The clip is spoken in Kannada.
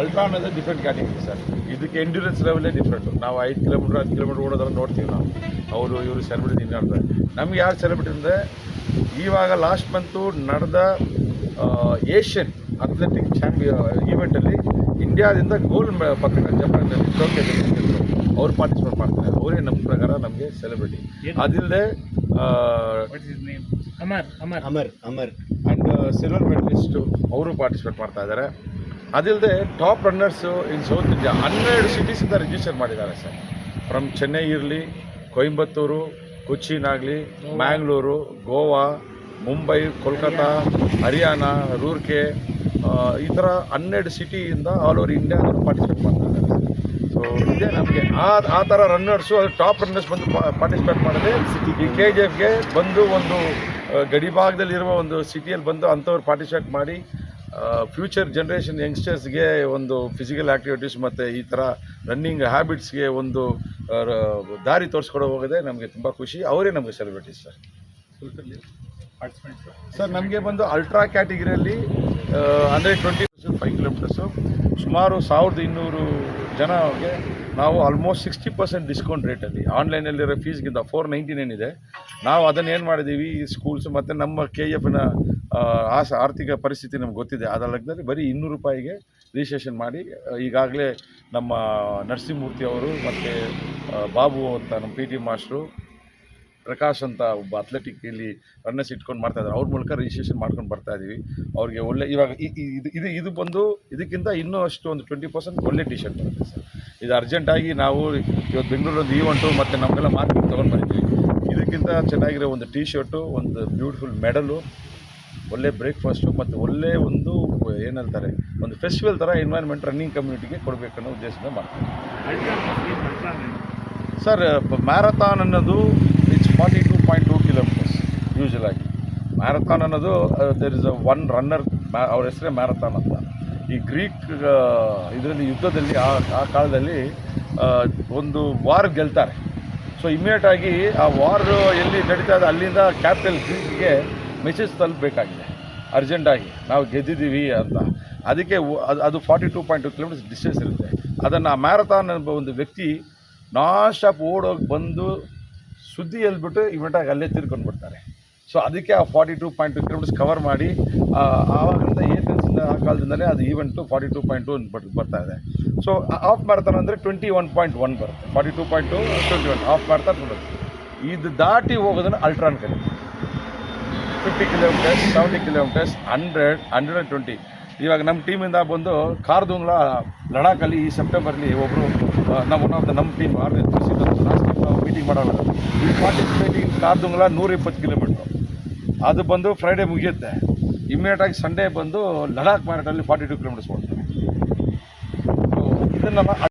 ಅಲ್ಟ್ರಾ ಅನ್ನೋದು ಡಿಫ್ರೆಂಟ್ ಕ್ಯಾಟಗರಿ ಸರ್. ಇದಕ್ಕೆ ಎಂಡ್ಯೂರೆನ್ಸ್ ಲೆವೆಲೇ ಡಿಫ್ರೆಂಟು. ನಾವು 5 ಕಿಲೋಮೀಟ್ರ್ 10 ಕಿಲೋಮೀಟ್ರ್ ಓಡೋದೆಲ್ಲ ನೋಡ್ತೀವಿ ನಾವು. ಇವರು ಸೆಲೆಬ್ರಿಟಿ ಹಿಂಗಾಡ್ತಾರೆ. ನಮ್ಗೆ ಯಾರು ಸೆಲೆಬ್ರಿಟಿ ಅಂದರೆ ಇವಾಗ ಲಾಸ್ಟ್ ಮಂತು ನಡೆದ ಏಷ್ಯನ್ ಅಥ್ಲೆಟಿಕ್ ಈವೆಂಟಲ್ಲಿ ಇಂಡಿಯಾದಿಂದ ಗೋಲ್ಡ್ ಪದಕ ಜಪಾನಲ್ಲಿ ಟೋಕಿಯೋದಲ್ಲಿ ಅವ್ರು ಪಾರ್ಟಿಸಿಪೇಟ್ ಮಾಡ್ತಾರೆ. ಅವರೇ ನಮ್ಮ ಪ್ರಕಾರ ನಮಗೆ ಸೆಲೆಬ್ರಿಟಿ. ಅದಿಲ್ಲದೆ ಅಮರ್ ಆ್ಯಂಡ್ ಸಿಲ್ವರ್ ಮೆಡಲಿಸ್ಟು ಅವರು ಪಾರ್ಟಿಸಿಪೇಟ್ ಮಾಡ್ತಾ ಇದ್ದಾರೆ. ಅದಿಲ್ಲದೆ ಟಾಪ್ ರನ್ನರ್ಸು ಇನ್ ಸೌತ್ ಇಂಡಿಯಾ 12 ಸಿಟೀಸಿಂದ ರಿಜಿಸ್ಟರ್ ಮಾಡಿದ್ದಾರೆ ಸರ್. ಫ್ರಮ್ ಚೆನ್ನೈ ಇರಲಿ, ಕೊಯಂಬತ್ತೂರು, ಕೊಚ್ಚಿನ್ ಆಗಲಿ, ಮ್ಯಾಂಗ್ಳೂರು, ಗೋವಾ, ಮುಂಬೈ, ಕೋಲ್ಕತ್ತಾ, ಹರಿಯಾಣ, ರೂರ್ಕೆ, ಈ ಥರ 12 ಸಿಟಿಯಿಂದ ಆಲ್ ಓವರ್ ಇಂಡಿಯಾದವರು ಪಾರ್ಟಿಸಿಪೇಟ್ ಮಾಡ್ತಾ ಇದ್ದಾರೆ. ಸೊ ಇದೇ ನಮಗೆ ಆ ಥರ ರನ್ನರ್ಸು, ಅದು ಟಾಪ್ ರನ್ನರ್ಸ್ ಬಂದು ಪಾರ್ಟಿಸಿಪೇಟ್ ಮಾಡಿದ್ರೆ ಈ KGFಗೆ ಬಂದು ಒಂದು ಗಡಿಭಾಗದಲ್ಲಿರುವ ಒಂದು ಸಿಟಿಯಲ್ಲಿ ಬಂದು ಅಂಥವ್ರು ಪಾರ್ಟಿಸಿಪೇಟ್ ಮಾಡಿ ಫ್ಯೂಚರ್ ಜನ್ರೇಷನ್ ಯಂಗ್ಸ್ಟರ್ಸ್ಗೆ ಒಂದು ಫಿಸಿಕಲ್ ಆ್ಯಕ್ಟಿವಿಟೀಸ್ ಮತ್ತು ಈ ಥರ ರನ್ನಿಂಗ್ ಹ್ಯಾಬಿಟ್ಸ್ಗೆ ಒಂದು ದಾರಿ ತೋರಿಸ್ಕೊಡೋ ಹೋಗೋದೇ ನಮಗೆ ತುಂಬ ಖುಷಿ. ಅವರೇ ನಮಗೆ ಸೆಲೆಬ್ರಿಟೀಸ್ ಸರ್. ಸರ್ ನಮಗೆ ಬಂದು ಅಲ್ಟ್ರಾ ಕ್ಯಾಟಗಿರಿಯಲ್ಲಿ ಅಂದರೆ 5 ಕಿಲೋಮೀಟರ್ಸು ಸುಮಾರು 1200 ಜನಗೆ ನಾವು ಆಲ್ಮೋಸ್ಟ್ 60% ಡಿಸ್ಕೌಂಟ್ ರೇಟಲ್ಲಿ ಆನ್ಲೈನಲ್ಲಿರೋ ಫೀಸ್ಗಿಂತ 499 ಇದೆ. ನಾವು ಅದನ್ನು ಏನು ಮಾಡಿದ್ದೀವಿ, ಈ ಸ್ಕೂಲ್ಸು ಮತ್ತು ನಮ್ಮ KFನ ಆರ್ಥಿಕ ಪರಿಸ್ಥಿತಿ ನಮ್ಗೆ ಗೊತ್ತಿದೆ. ಅದರ ಲೆಕ್ಕದಲ್ಲಿ ಬರೀ 200 ರೂಪಾಯಿಗೆ ರಿಜಿಸ್ಟ್ರೇಷನ್ ಮಾಡಿ ಈಗಾಗಲೇ ನಮ್ಮ ನರಸಿಂಹಮೂರ್ತಿ ಅವರು ಮತ್ತು ಬಾಬು ಅಂತ ನಮ್ಮ PT ಮಾಸ್ಟ್ರು, ಪ್ರಕಾಶ್ ಅಂತ ಒಬ್ಬ ಅಥ್ಲೆಟಿಕ್ ಇಲ್ಲಿ ರನ್ನರ್ಸ್ ಇಟ್ಕೊಂಡು ಮಾಡ್ತಾಯಿದ್ದಾರೆ. ಅವ್ರ ಮೂಲಕ ರಿಜಿಸ್ಟ್ರೇಷನ್ ಮಾಡ್ಕೊಂಡು ಬರ್ತಾಯಿದ್ದೀವಿ. ಅವ್ರಿಗೆ ಒಳ್ಳೆ ಇವಾಗ ಇದು ಬಂದು ಇದಕ್ಕಿಂತ ಇನ್ನೂ ಅಷ್ಟು ಒಂದು 20% ಒಳ್ಳೆ ಟಿ ಶರ್ಟ್ ಬರುತ್ತೆ ಸರ್. ಇದು ಅರ್ಜೆಂಟಾಗಿ ನಾವು ಇವತ್ತು ಬೆಂಗಳೂರೊಂದು ಈವೆಂಟು ಮತ್ತು ನಮಗೆಲ್ಲ ಮಾರ್ಕೆಟ್ ತೊಗೊಂಡು ಬಂದಿದ್ದೀವಿ. ಇದಕ್ಕಿಂತ ಚೆನ್ನಾಗಿರೋ ಒಂದು ಟಿ ಶರ್ಟು, ಒಂದು ಬ್ಯೂಟಿಫುಲ್ ಮೆಡಲು, ಒಳ್ಳೆ ಬ್ರೇಕ್ಫಾಸ್ಟು ಮತ್ತು ಒಳ್ಳೆ ಒಂದು ಏನಂತಾರೆ ಒಂದು ಫೆಸ್ಟಿವಲ್ ಥರ ಎನ್ವೈರ್ಮೆಂಟ್ ರನ್ನಿಂಗ್ ಕಮ್ಯುನಿಟಿಗೆ ಕೊಡಬೇಕನ್ನೋ ಉದ್ದೇಶದಿಂದ ಮಾಡ್ತೀವಿ ಸರ್. ಮ್ಯಾರಥಾನ್ ಅನ್ನೋದು ಇಟ್ಸ್ 42.2 ಕಿಲೋಮೀಟರ್ಸ್. ಯೂಶಲಾಗಿ ಮ್ಯಾರಥಾನ್ ಅನ್ನೋದು ದೇರ್ ಇಸ್ ಒನ್ ರನ್ನರ್, ಅವ್ರ ಹೆಸರೇ ಮ್ಯಾರಥಾನ್ ಅಂತ. ಈ ಗ್ರೀಕ್ ಇದರಲ್ಲಿ ಯುದ್ಧದಲ್ಲಿ ಆ ಕಾಲದಲ್ಲಿ ಒಂದು ವಾರ್ ಗೆಲ್ತಾರೆ. ಸೊ ಇಮಿಡಿಯೇಟಾಗಿ ಆ ವಾರ್ ಎಲ್ಲಿ ನಡೀತಾ ಇದೆ ಅಲ್ಲಿಂದ ಕ್ಯಾಪಿಟಲ್ ಗ್ರೀಕ್ಗೆ ಮೆಸೇಜ್ ತಲುಪಬೇಕಾಗಿದೆ ಅರ್ಜೆಂಟಾಗಿ, ನಾವು ಗೆದ್ದಿದ್ದೀವಿ ಅಂತ. ಅದಕ್ಕೆ ಅದು 42.2 ಕಿಲೋಮೀಟರ್ಸ್ ಡಿಸ್ಟೆನ್ಸ್ ಇರುತ್ತೆ. ಅದನ್ನು ಆ ಮ್ಯಾರಥಾನ್ ಎಂಬ ಒಂದು ವ್ಯಕ್ತಿ ನಾನ್ ಸ್ಟಾಪ್ ಓಡೋಗಿ ಬಂದು ಸುದ್ದಿ ಹೇಳ್ಬಿಟ್ಟು ಇಮಿಡಿಯೇಟಾಗಿ ಅಲ್ಲೇ ತಿರ್ಕೊಂಡು ಬಿಡ್ತಾರೆ. ಸೊ ಅದಕ್ಕೆ ಆ 42.2 ಕಿಲೋಮೀಟರ್ಸ್ ಕವರ್ ಮಾಡಿ ಆವಾಗಿಂದ ಏಥೆನ್ಸಿಂದ ಆ ಕಾಲದಿಂದಲೇ ಅದು ಈವೆಂಟು 42.2 ಬರ್ತಾ ಇದೆ. ಸೊ ಹಾಫ್ ಮ್ಯಾರಥಾನ್ ಅಂದರೆ 21.1 ಬರುತ್ತೆ. 42.2 21 ಹಾಫ್ ಮ್ಯಾರಥಾನ್ ಬರುತ್ತೆ. ಇದು ದಾಟಿ ಹೋಗೋದನ್ನು ಅಲ್ಟ್ರಾನ್ ಕರೀತೀವಿ. 50 ಕಿಲೋಮೀಟರ್ಸ್, 70 ಕಿಲೋಮೀಟರ್ಸ್, 100, 120. ಇವಾಗ ನಮ್ಮ ಟೀಮಿಂದ ಬಂದು ಕಾರ್ದುಂಗ್ಲ ಲಡಾಖಲ್ಲಿ ಈ ಸೆಪ್ಟೆಂಬರ್ಲಿ ಒಬ್ಬರು ನಮ್ಮ ಟೀಮ್ ಲಾಸ್ಟ್ ಟೈಮ್ ನಾವು ಮೀಟಿಂಗ್ ಮಾಡೋಲ್ಲ, ಈ ಪಾರ್ಟಿಸಿಪೇಟಿಂಗ್ ಕಾರ್ದುಂಗ್ಲ 120 ಕಿಲೋಮೀಟ್ರು. ಅದು ಬಂದು ಫ್ರೈಡೇ ಮುಗಿಯುತ್ತೆ. ಇಮ್ಮಿಡಿಯೇಟಾಗಿ ಸಂಡೇ ಬಂದು ಲಡಾಖ್ ಮ್ಯಾರಥಾನಲ್ಲಿ 42 ಕಿಲೋಮೀಟರ್ಸ್ ಓಡ್ತಾರೆ. ಇದನ್ನೆಲ್ಲ